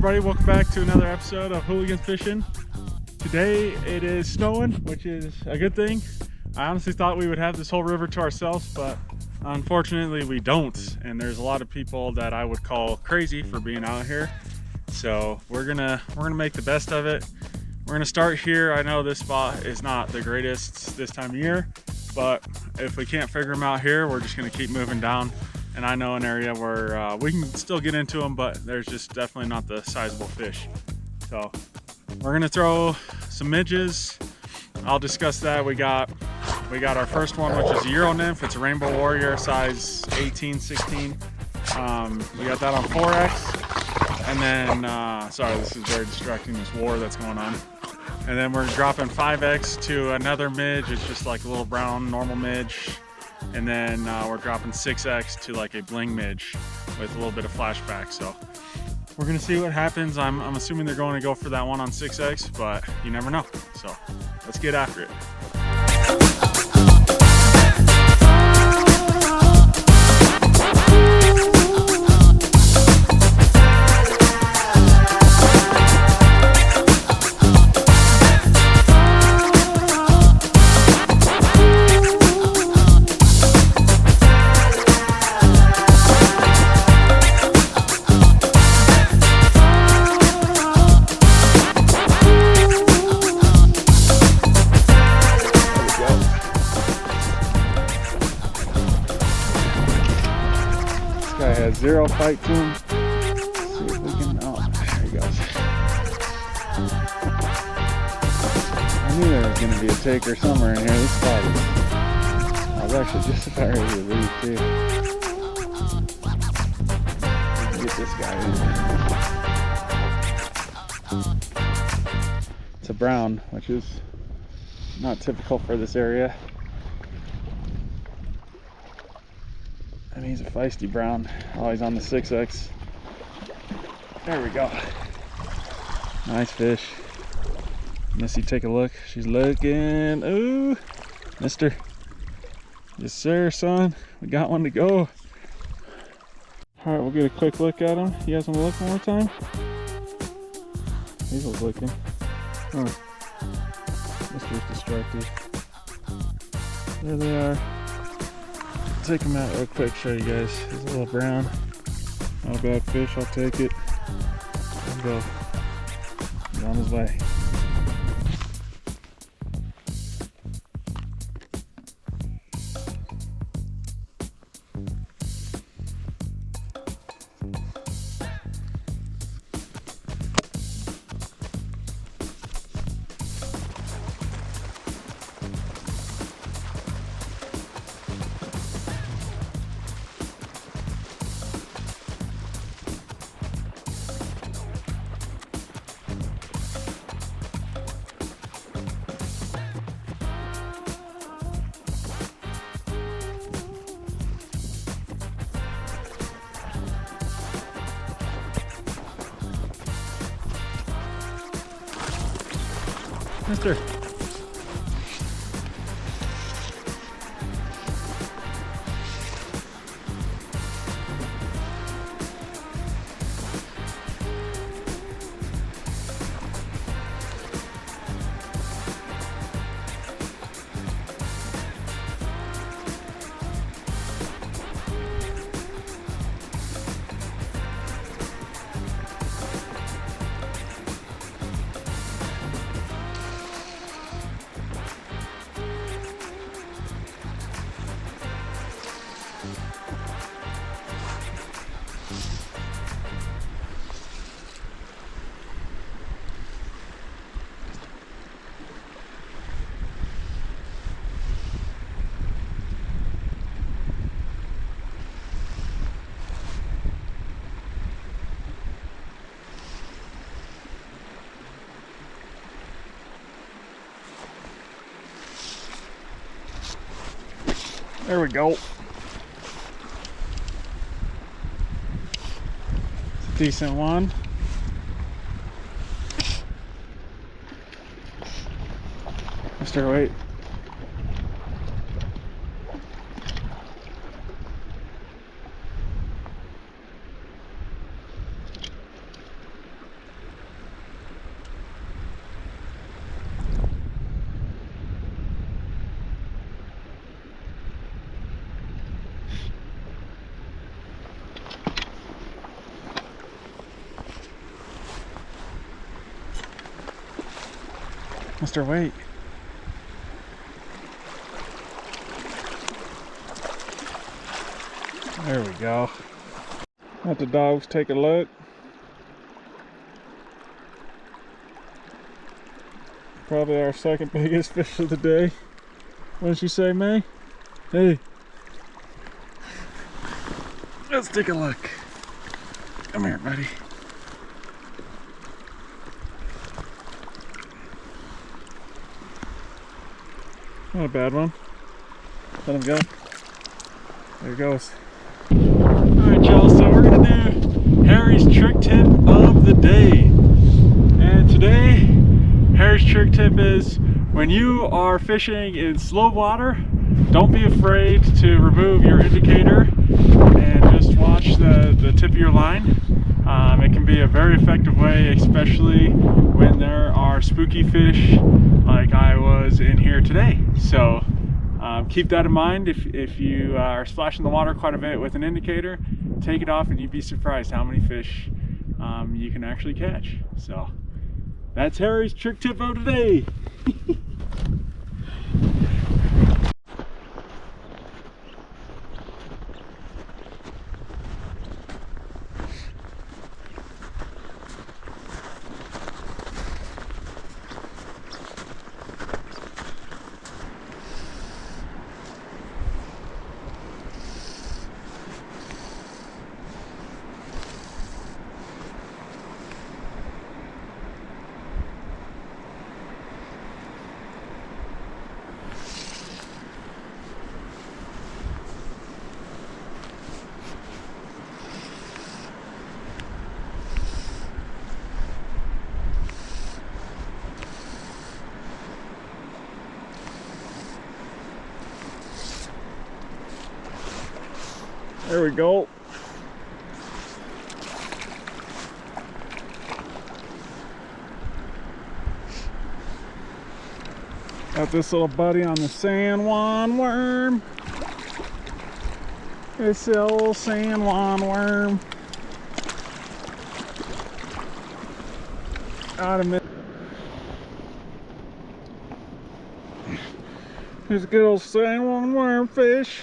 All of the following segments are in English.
everybody, welcome back to another episode of Hooligans Fishing. Today it is snowing, which is a good thing. I honestly thought we would have this whole river to ourselves, but unfortunately we don't. And there's a lot of people that I would call crazy for being out here. So we're gonna make the best of it. We're gonna start here. I know this spot is not the greatest this time of year, but if we can't figure them out here, we're just gonna keep moving down. And I know an area where we can still get into them, but there's just definitely not the sizable fish. So we're gonna throw some midges. I'll discuss that. We got our first one, which is a Euro nymph. It's a Rainbow Warrior, size 18, 16. We got that on 4X. And then, sorry, this is very distracting, this war that's going on. And then we're dropping 5X to another midge. It's just like a little brown normal midge. And then we're dropping 6X to like a bling midge with a little bit of flashback. So we're gonna see what happens. I'm assuming they're going to go for that one on 6X, but you never know. So let's get after it. Zero fight to him. Let's see if we can. Oh, there he goes. I knew there was going to be a taker somewhere in here. This spot is. I was actually just about ready to leave too. Get this guy in. It's a brown, which is not typical for this area. And he's a feisty brown. Oh, he's on the 6X. There we go. Nice fish. Missy, take a look. She's looking. Ooh, mister. Yes, sir, son. We got one to go. All right, we'll get a quick look at him. You guys want to look one more time? He's looking. Huh. Mister's distracted. There they are. Take him out real quick, show you guys. He's a little brown. Not a bad fish, I'll take it. Let's go. He's on his way. Mister. There we go. It's a decent one. Mr. Wait. Mr. Wait. There we go. Let the dogs take a look. Probably our second biggest fish of the day. What did you say, May? Hey. Let's take a look. Come here, buddy. Not a bad one. Let him go. There he goes. Alright, y'all, so we're gonna do Harry's trick tip of the day. And today, Harry's trick tip is when you are fishing in slow water, don't be afraid to remove your indicator and just watch the tip of your line. It can be a very effective way, especially when there are spooky fish like I was in here today. So keep that in mind. If you are splashing the water quite a bit with an indicator, take it off and you'd be surprised how many fish you can actually catch. So that's Harry's trick tip of today. There we go. Got this little buddy on the San Juan worm. It's the old San Juan worm. Got him. Here's a good old San Juan worm fish.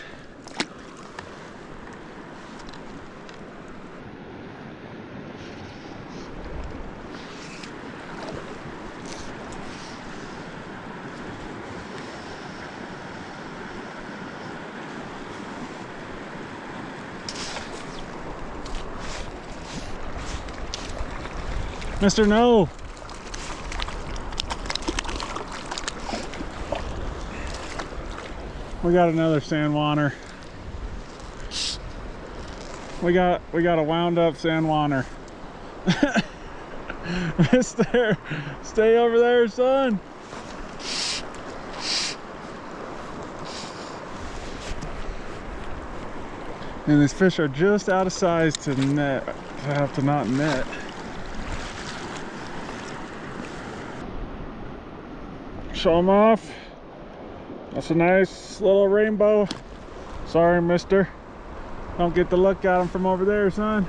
Mr. No. We got another San Juaner. We got a wound up San Juaner. Mister, stay over there, son. And these fish are just out of size to net, to have to not net. Show them off. That's a nice little rainbow. Sorry, mister. Don't get the look at them from over there, son.